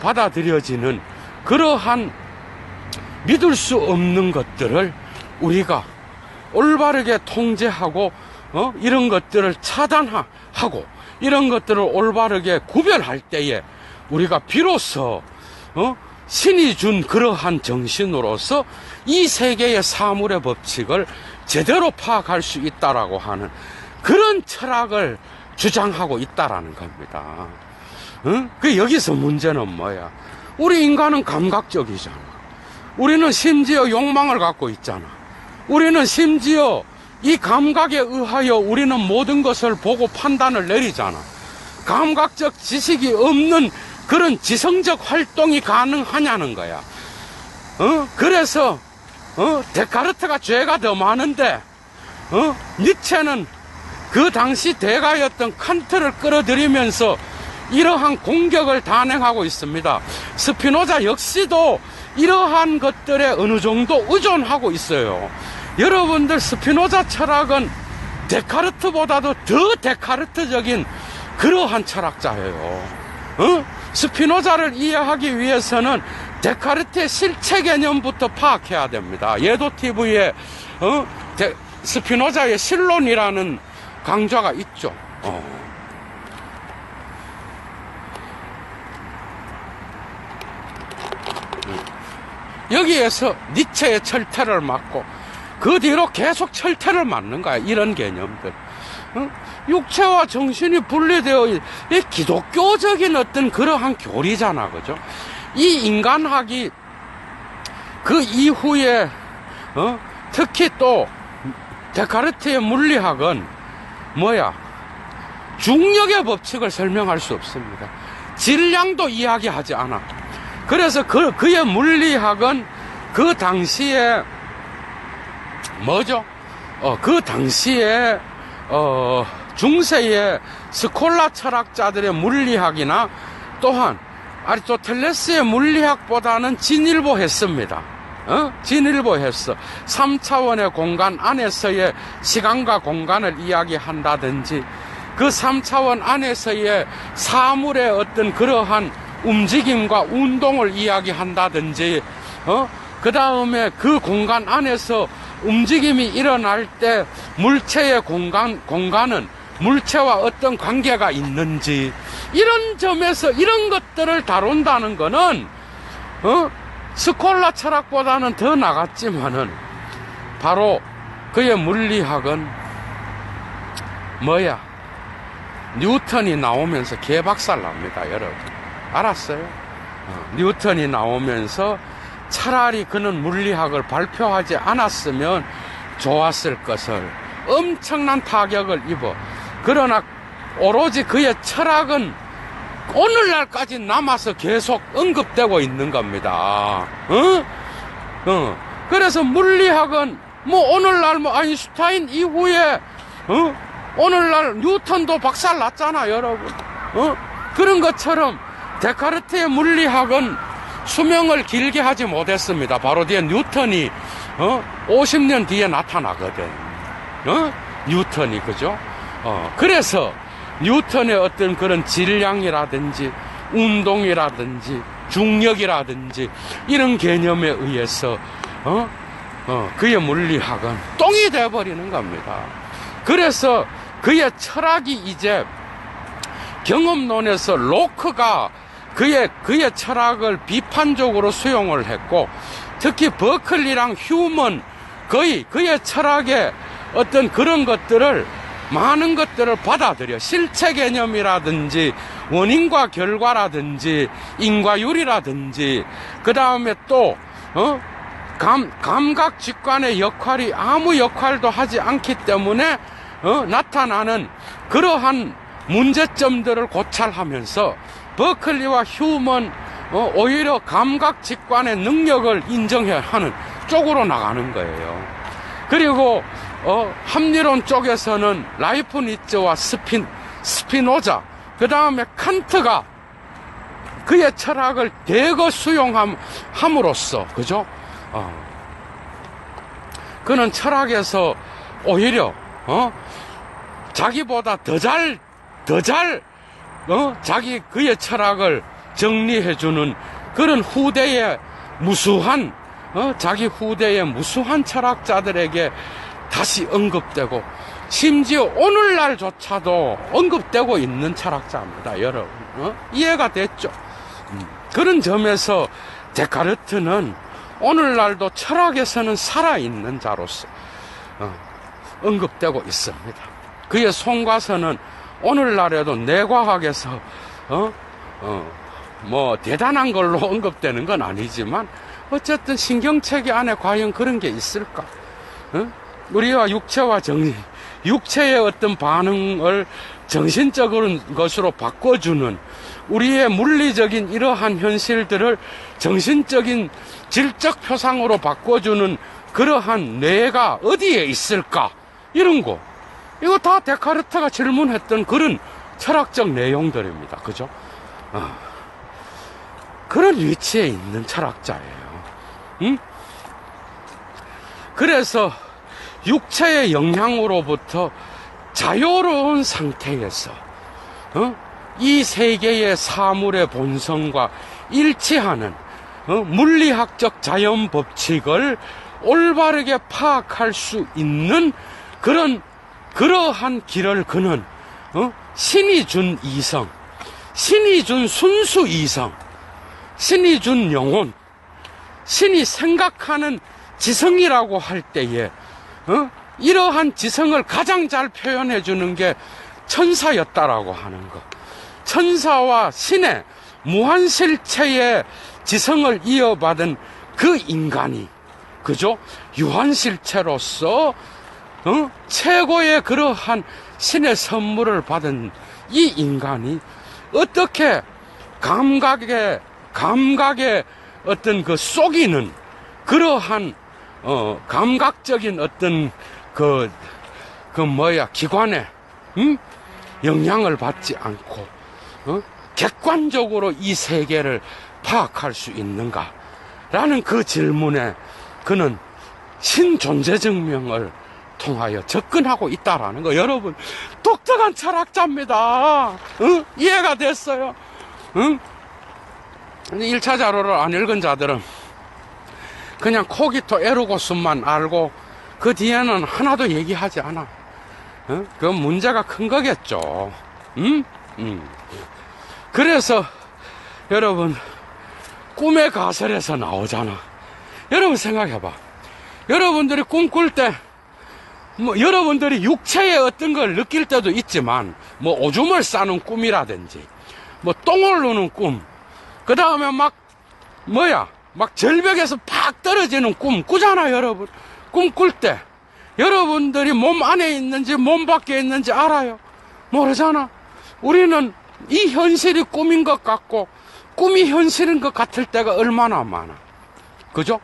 받아들여지는 그러한 믿을 수 없는 것들을 우리가 올바르게 통제하고 이런 것들을 차단하고 이런 것들을 올바르게 구별할 때에 우리가 비로소 신이 준 그러한 정신으로서 이 세계의 사물의 법칙을 제대로 파악할 수 있다라고 하는 그런 철학을 주장하고 있다라는 겁니다. 여기서 문제는 뭐야? 우리 인간은 감각적이잖아. 우리는 심지어 욕망을 갖고 있잖아. 우리는 심지어 이 감각에 의하여 우리는 모든 것을 보고 판단을 내리잖아. 감각적 지식이 없는 그런 지성적 활동이 가능하냐는 거야. 그래서 데카르트가 죄가 더 많은데 니체는 그 당시 대가였던 칸트를 끌어들이면서 이러한 공격을 단행하고 있습니다. 스피노자 역시도 이러한 것들에 어느 정도 의존하고 있어요. 여러분들, 스피노자 철학은 데카르트보다도 더 데카르트적인 그러한 철학자예요. 스피노자를 이해하기 위해서는 데카르트의 실체 개념부터 파악해야 됩니다. 예도 TV에 스피노자의 실론이라는 강좌가 있죠. 여기에서 니체의 철퇴를 맞고 그 뒤로 계속 철퇴를 맞는 거야. 이런 개념들. 육체와 정신이 분리되어 이 기독교적인 어떤 그러한 교리잖아, 그죠? 이 인간학이 그 이후에 특히 또 데카르트의 물리학은 뭐야? 중력의 법칙을 설명할 수 없습니다. 질량도 이야기하지 않아. 그래서 그의 물리학은 그 당시에 뭐죠? 그 당시에 중세의 스콜라 철학자들의 물리학이나 또한 아리스토텔레스의 물리학보다는 진일보했습니다. 진일보했어. 3차원의 공간 안에서의 시간과 공간을 이야기한다든지 그 3차원 안에서의 사물의 어떤 그러한 움직임과 운동을 이야기한다든지 그 다음에 그 공간 안에서 움직임이 일어날 때 물체의 공간은 물체와 어떤 관계가 있는지 이런 점에서 이런 것들을 다룬다는 거는 스콜라 철학보다는 더 나갔지만은 바로 그의 물리학은 뭐야? 뉴턴이 나오면서 개박살 납니다, 여러분. 알았어요? 뉴턴이 나오면서 차라리 그는 물리학을 발표하지 않았으면 좋았을 것을 엄청난 타격을 입어. 그러나 오로지 그의 철학은 오늘날까지 남아서 계속 언급되고 있는 겁니다. 그래서 물리학은 뭐 오늘날 뭐 아인슈타인 이후에 오늘날 뉴턴도 박살 났잖아, 여러분. 그런 것처럼 데카르트의 물리학은 수명을 길게 하지 못했습니다. 바로 뒤에 뉴턴이 50년 뒤에 나타나거든. 뉴턴이, 그죠? 그래서 뉴턴의 어떤 그런 질량이라든지 운동이라든지 중력이라든지 이런 개념에 의해서 그의 물리학은 똥이 돼버리는 겁니다. 그래서 그의 철학이 이제 경험론에서 로크가 그의 철학을 비판적으로 수용을 했고, 특히 버클리랑 휴먼 그의 철학의 어떤 그런 것들을 많은 것들을 받아들여. 실체 개념이라든지 원인과 결과라든지 인과율이라든지 그 다음에 또 감각 직관의 역할이 아무 역할도 하지 않기 때문에 나타나는 그러한 문제점들을 고찰하면서 버클리와 휴먼 오히려 감각 직관의 능력을 인정해야 하는 쪽으로 나가는 거예요. 그리고 합리론 쪽에서는 라이프니츠와 스피노자, 그 다음에 칸트가 그의 철학을 대거 수용함으로써, 그죠? 그는 철학에서 오히려 자기보다 더 잘 그의 철학을 정리해주는 그런 후대의 무수한 자기 후대의 무수한 철학자들에게 다시 언급되고, 심지어 오늘날조차도 언급되고 있는 철학자입니다, 여러분. 이해가 됐죠? 그런 점에서 데카르트는 오늘날도 철학에서는 살아있는 자로서 언급되고 있습니다. 그의 송과서는 오늘날에도 뇌과학에서 뭐 대단한 걸로 언급되는 건 아니지만 어쨌든 신경체계 안에 과연 그런 게 있을까? 우리와 육체의 어떤 반응을 정신적인 것으로 바꿔주는, 우리의 물리적인 이러한 현실들을 정신적인 질적 표상으로 바꿔주는 그러한 뇌가 어디에 있을까? 이런 거. 이거 다 데카르트가 질문했던 그런 철학적 내용들입니다. 그죠? 그런 위치에 있는 철학자예요. 그래서 육체의 영향으로부터 자유로운 상태에서 이 세계의 사물의 본성과 일치하는 물리학적 자연 법칙을 올바르게 파악할 수 있는 그러한 길을 그는 신이 준 이성, 신이 준 순수 이성, 신이 준 영혼, 신이 생각하는 지성이라고 할 때에 이러한 지성을 가장 잘 표현해 주는 게 천사였다라고 하는 것. 천사와 신의 무한실체의 지성을 이어받은 그 인간이, 그죠? 유한실체로서 최고의 그러한 신의 선물을 받은 이 인간이 어떻게 감각의 어떤 그 속이는 그러한 감각적인 어떤 기관에 영향을 받지 않고 객관적으로 이 세계를 파악할 수 있는가라는 그 질문에 그는 신존재 증명을 통하여 접근하고 있다라는 거. 여러분, 독특한 철학자입니다. 이해가 됐어요? 1차 자료를 안 읽은 자들은 그냥 코기토 에르고스만 알고 그 뒤에는 하나도 얘기하지 않아. 그 문제가 큰 거겠죠. 그래서 여러분, 꿈의 가설에서 나오잖아. 여러분 생각해봐. 여러분들이 꿈꿀 때 여러분들이 육체의 어떤 걸 느낄 때도 있지만 오줌을 싸는 꿈이라든지 똥을 누는 꿈, 그 다음에 막 절벽에서 팍 떨어지는 꿈 꾸잖아. 여러분 꿈꿀 때 여러분들이 몸 안에 있는지 몸 밖에 있는지 알아요? 모르잖아. 우리는 이 현실이 꿈인 것 같고 꿈이 현실인 것 같을 때가 얼마나 많아. 그죠?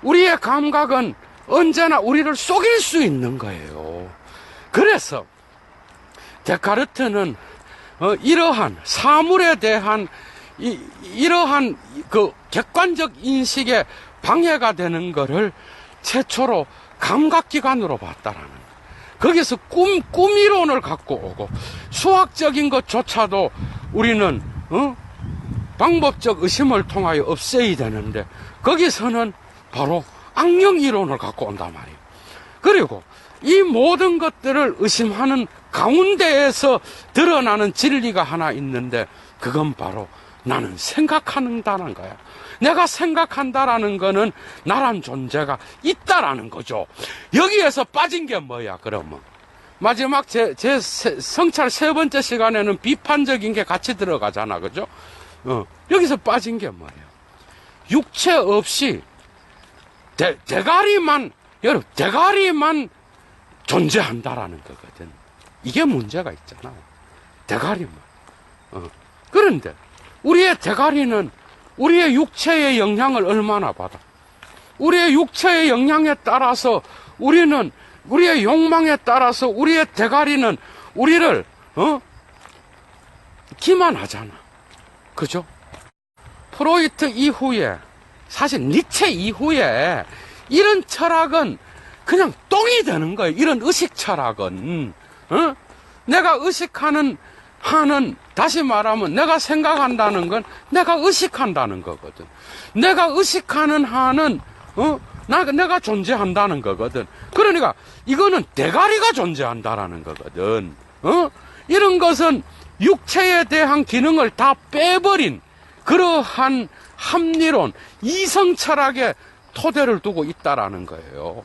우리의 감각은 언제나 우리를 속일 수 있는 거예요. 그래서 데카르트는 이러한 사물에 대한 이러한 그 객관적 인식에 방해가 되는 거를 최초로 감각기관으로 봤다라는 거예요. 거기서 꿈이론을 갖고 오고 수학적인 것조차도 우리는 방법적 의심을 통하여 없애야 되는데 거기서는 바로 악령 이론을 갖고 온단 말이에요. 그리고 이 모든 것들을 의심하는 가운데에서 드러나는 진리가 하나 있는데 그건 바로 나는 생각한다는 거야. 내가 생각한다라는 거는 나란 존재가 있다라는 거죠. 여기에서 빠진 게 뭐야 그러면? 마지막 제 성찰 3번째 시간에는 비판적인 게 같이 들어가잖아. 그죠? 여기서 빠진 게 뭐예요? 육체 없이 대가리만 존재한다라는 거거든. 이게 문제가 있잖아. 대가리만. 그런데 우리의 대가리는 우리의 육체의 영향을 얼마나 받아? 우리의 육체의 영향에 따라서 우리는 우리의 욕망에 따라서 우리의 대가리는 우리를 기만하잖아. 그죠? 프로이트 이후에 사실 니체 이후에 이런 철학은 그냥 똥이 되는 거예요. 이런 의식 철학은 내가 의식하는 다시 말하면 내가 생각한다는 건 내가 의식한다는 거거든. 내가 의식하는 한은 내가 존재한다는 거거든. 그러니까 이거는 대가리가 존재한다라는 거거든. 이런 것은 육체에 대한 기능을 다 빼버린 그러한 합리론, 이성 철학의 토대를 두고 있다라는 거예요.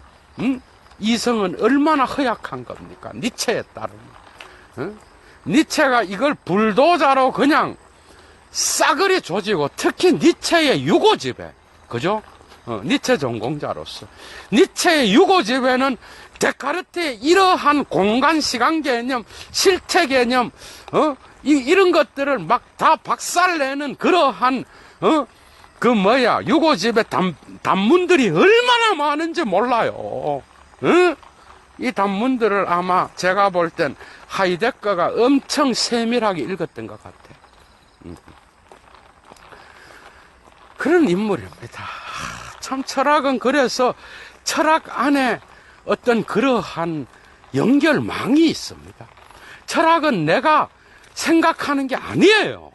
이성은 얼마나 허약한 겁니까? 니체에 따르면. 니체가 이걸 불도자로 그냥 싸그리 조지고, 특히 니체의 유고집에, 그죠? 니체 전공자로서. 니체의 유고집에는 데카르트의 이러한 공간 시간 개념, 실체 개념, 이런 것들을 막 다 박살내는 그러한, 유고집의 단문들이 얼마나 많은지 몰라요. 이 단문들을 아마 제가 볼 땐 하이데거가 엄청 세밀하게 읽었던 것 같아. 그런 인물입니다. 참 철학은 그래서 철학 안에 어떤 그러한 연결망이 있습니다. 철학은 내가 생각하는 게 아니에요.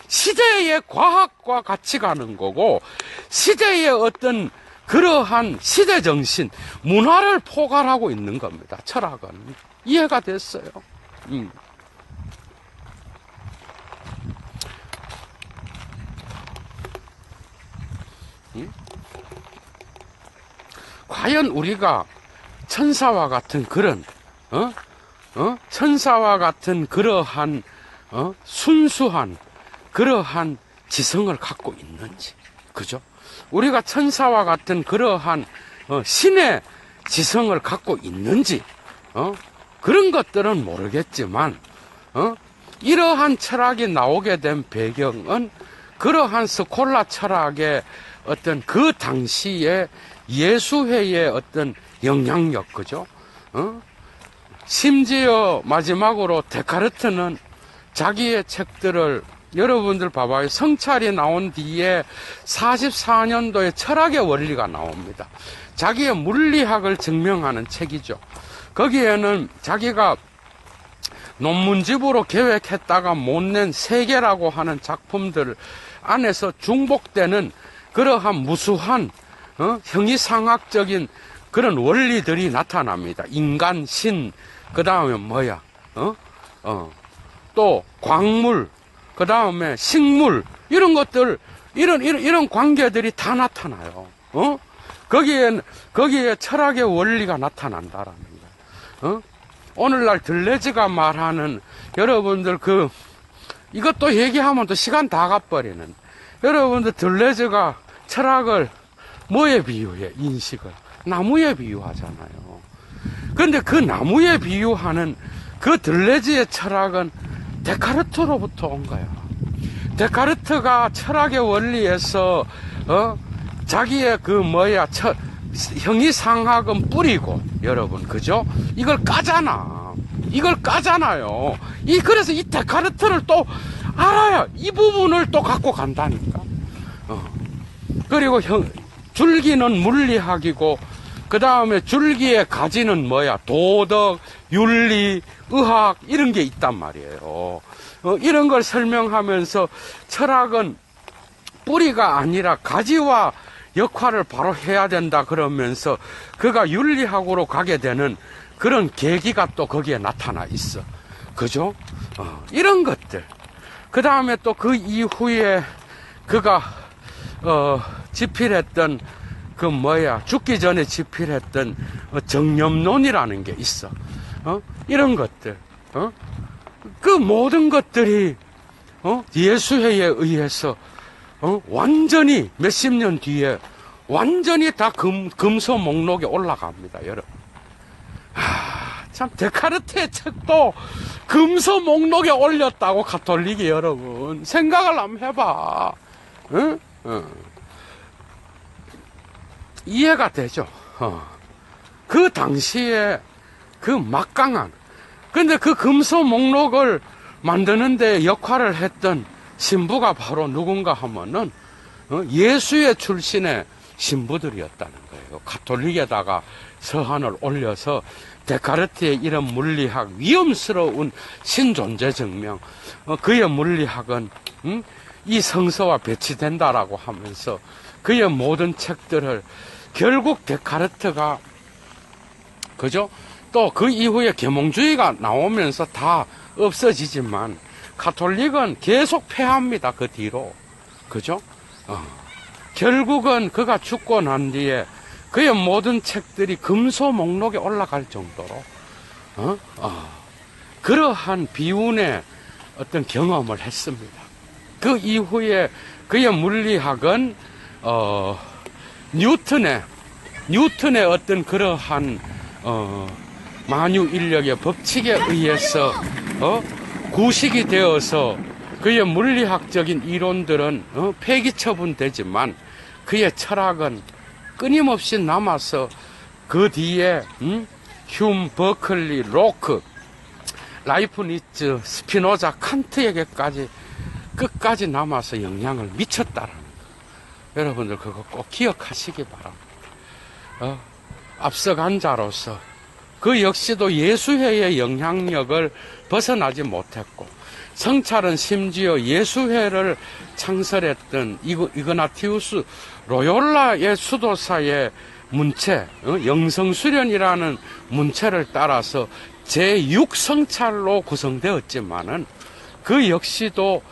시대의 과학과 같이 가는 거고, 시대의 어떤 그러한 시대 정신, 문화를 포괄하고 있는 겁니다. 철학은. 이해가 됐어요. 과연 우리가 천사와 같은 그런, 천사와 같은 그러한, 순수한, 그러한 지성을 갖고 있는지. 그죠? 우리가 천사와 같은 그러한, 신의 지성을 갖고 있는지, 그런 것들은 모르겠지만, 이러한 철학이 나오게 된 배경은 그러한 스콜라 철학의 어떤 그 당시에 예수회의 어떤 영향력, 그죠? 심지어 마지막으로 데카르트는 자기의 책들을 여러분들 봐봐요. 성찰이 나온 뒤에 44년도에 철학의 원리가 나옵니다. 자기의 물리학을 증명하는 책이죠. 거기에는 자기가 논문집으로 계획했다가 못 낸 세계라고 하는 작품들 안에서 중복되는 그러한 무수한 형이상학적인 그런 원리들이 나타납니다. 인간, 신, 그 다음에 뭐야, 또 광물, 그 다음에 식물, 이런 것들, 이런 관계들이 다 나타나요. 거기에 철학의 원리가 나타난다라는 거예요. 오늘날 들레즈가 말하는 여러분들 이것도 얘기하면 또 시간 다 가버리는, 여러분들 들레즈가 철학을 뭐에 비유해? 인식을 나무에 비유하잖아요. 그런데 그 나무에 비유하는 그 들레즈의 철학은 데카르트로부터 온 거야. 데카르트가 철학의 원리에서 자기의 형이상학은 뿌리고, 여러분, 그죠? 이걸 까잖아요. 그래서 이 데카르트를 또 알아야 이 부분을 또 갖고 간다니까. 그리고 줄기는 물리학이고, 그 다음에 줄기의 가지는 뭐야? 도덕, 윤리, 의학, 이런 게 있단 말이에요. 이런 걸 설명하면서 철학은 뿌리가 아니라 가지와 역할을 바로 해야 된다 그러면서 그가 윤리학으로 가게 되는 그런 계기가 또 거기에 나타나 있어. 그죠? 이런 것들. 그 다음에 또 그 이후에 그가 집필했던 죽기 전에 집필했던 정념론이라는 게 있어. 이런 것들. 그 모든 것들이 예수회에 의해서 완전히 몇십 년 뒤에 완전히 다 금서 목록에 올라갑니다, 여러분. 참, 데카르트의 책도 금서 목록에 올렸다고, 가톨릭이, 여러분. 생각을 한번 해봐. 응? 이해가 되죠? 그 당시에 그 막강한, 근데 그 금서 목록을 만드는데 역할을 했던 신부가 바로 누군가 하면은 예수의 출신의 신부들이었다는 거예요. 가톨릭에다가 서한을 올려서 데카르트의 이런 물리학, 위험스러운 신존재 증명, 그의 물리학은 이 성서와 배치된다라고 하면서 그의 모든 책들을 결국 데카르트가, 그죠? 또 그 이후에 계몽주의가 나오면서 다 없어지지만 가톨릭은 계속 패합니다. 그 뒤로. 그죠? 결국은 그가 죽고 난 뒤에 그의 모든 책들이 금소 목록에 올라갈 정도로 그러한 비운의 어떤 경험을 했습니다. 그 이후에 그의 물리학은 뉴턴의 어떤 그러한 만유인력의 법칙에 의해서 구식이 되어서 그의 물리학적인 이론들은 폐기 처분되지만 그의 철학은 끊임없이 남아서 그 뒤에 휴մ, 버클리, 로크, 라이프니츠, 스피노자, 칸트에게까지 끝까지 남아서 영향을 미쳤다라는 거. 여러분들 그거 꼭 기억하시기 바랍니다. 앞서간 자로서 그 역시도 예수회의 영향력을 벗어나지 못했고, 성찰은 심지어 예수회를 창설했던 이그나티우스 로욜라의 수도사의 문체, 영성수련이라는 문체를 따라서 제6성찰로 구성되었지만은 그 역시도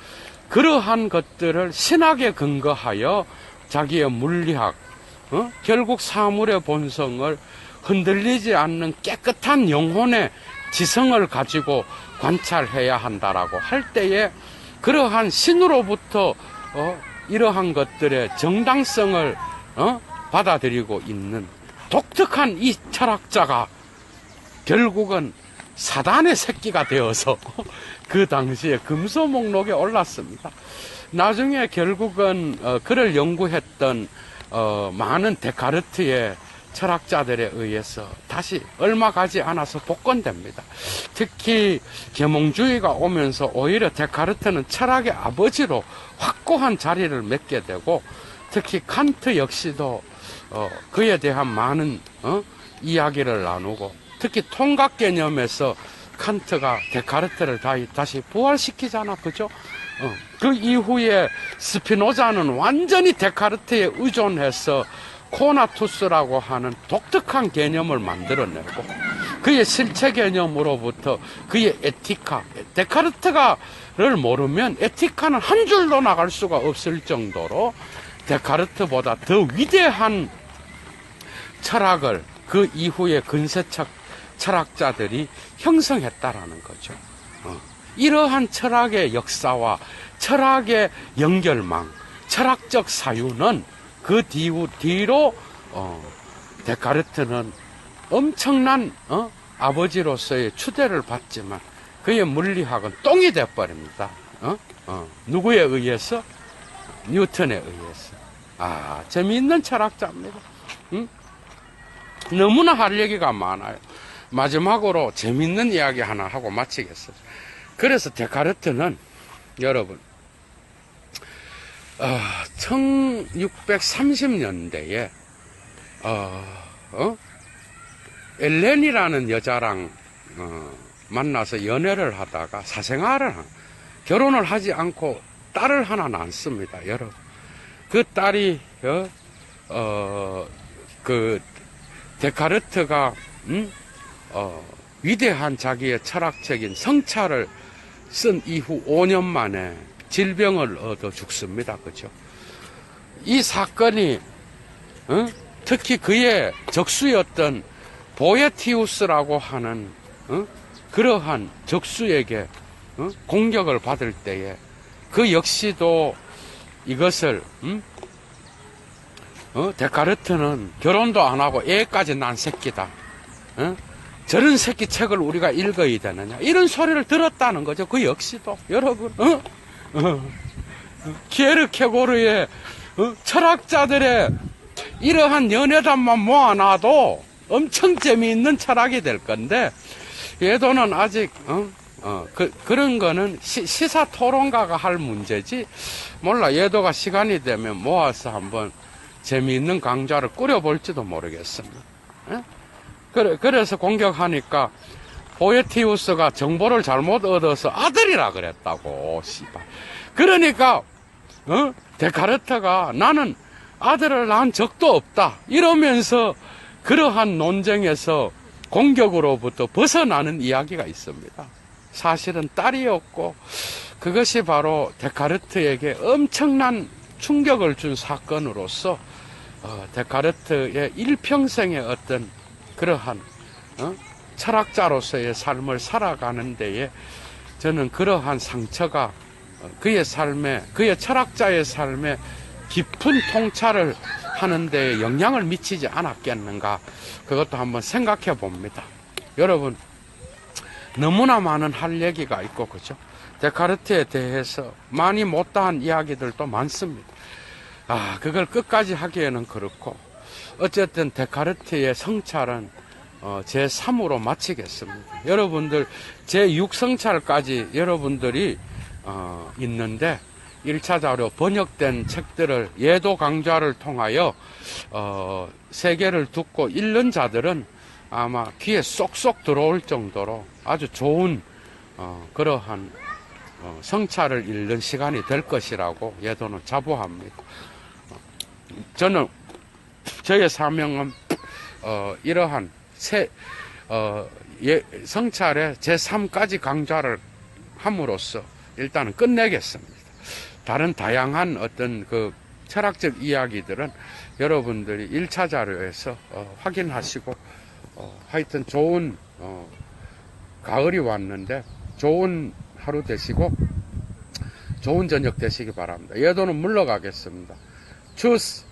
그러한 것들을 신학에 근거하여 자기의 물리학, 결국 사물의 본성을 흔들리지 않는 깨끗한 영혼의 지성을 가지고 관찰해야 한다라고 할 때에 그러한 신으로부터 이러한 것들의 정당성을 받아들이고 있는 독특한 이 철학자가 결국은 사단의 새끼가 되어서 그 당시에 금서 목록에 올랐습니다. 나중에 결국은 그를 연구했던 많은 데카르트의 철학자들에 의해서 다시 얼마 가지 않아서 복권됩니다. 특히 계몽주의가 오면서 오히려 데카르트는 철학의 아버지로 확고한 자리를 맺게 되고, 특히 칸트 역시도 그에 대한 많은 이야기를 나누고, 특히 통각 개념에서 칸트가 데카르트를 다시 부활시키잖아, 그죠? 그 이후에 스피노자는 완전히 데카르트에 의존해서 코나투스라고 하는 독특한 개념을 만들어내고, 그의 실체 개념으로부터 그의 에티카, 데카르트가를 모르면 에티카는 한 줄도 나갈 수가 없을 정도로 데카르트보다 더 위대한 철학을 그 이후에 근세 철학자들이 형성했다라는 거죠. 이러한 철학의 역사와 철학의 연결망, 철학적 사유는 그 뒤로 데카르트는 엄청난 아버지로서의 추대를 받지만 그의 물리학은 똥이 돼버립니다. 누구에 의해서? 뉴턴에 의해서. 재미있는 철학자입니다. 너무나 할 얘기가 많아요. 마지막으로 재미있는 이야기 하나 하고 마치겠어요. 그래서 데카르트는 여러분 1630년대에 엘렌이라는 여자랑 만나서 연애를 하다가 결혼을 하지 않고 딸을 하나 낳습니다, 여러분. 그 딸이 그 데카르트가 위대한 자기의 철학적인 성찰을 쓴 이후 5년 만에 질병을 얻어 죽습니다. 그죠? 이 사건이 특히 그의 적수였던 보에티우스라고 하는 그러한 적수에게 공격을 받을 때에 그 역시도 이것을 데카르트는 결혼도 안 하고 애까지 낳은 새끼다. 저런 새끼 책을 우리가 읽어야 되느냐, 이런 소리를 들었다는 거죠. 그 역시도 여러분 키에르케고르의 철학자들의 이러한 연애담만 모아놔도 엄청 재미있는 철학이 될 건데, 예도는 아직 그런 거는 시사 토론가가 할 문제지, 몰라, 예도가 시간이 되면 모아서 한번 재미있는 강좌를 꾸려볼지도 모르겠습니다. 그래서 공격하니까 보에티우스가 정보를 잘못 얻어서 아들이라 그랬다고, 씨발. 그러니까 데카르트가 나는 아들을 낳은 적도 없다 이러면서 그러한 논쟁에서 공격으로부터 벗어나는 이야기가 있습니다. 사실은 딸이었고, 그것이 바로 데카르트에게 엄청난 충격을 준 사건으로서 데카르트의 일평생의 어떤 그러한 철학자로서의 삶을 살아가는 데에 저는 그러한 상처가 그의 철학자의 삶에 깊은 통찰을 하는 데 영향을 미치지 않았겠는가, 그것도 한번 생각해 봅니다. 여러분, 너무나 많은 할 얘기가 있고, 그죠? 데카르트에 대해서 많이 못다한 이야기들도 많습니다. 그걸 끝까지 하기에는 그렇고, 어쨌든 데카르트의 성찰은 제3으로 마치겠습니다. 여러분들 제6성찰까지 여러분들이 있는데 1차 자료 번역된 책들을 예도 강좌를 통하여 세계를 듣고 읽는 자들은 아마 귀에 쏙쏙 들어올 정도로 아주 좋은 그러한 성찰을 잃는 시간이 될 것이라고 예도는 자부합니다. 저는 저의 사명은 이러한 성찰의 제3까지 강좌를 함으로써 일단은 끝내겠습니다. 다른 다양한 어떤 그 철학적 이야기들은 여러분들이 1차 자료에서 확인하시고 하여튼 좋은 가을이 왔는데 좋은 하루 되시고 좋은 저녁 되시기 바랍니다. 예도는 물러가겠습니다. 추스!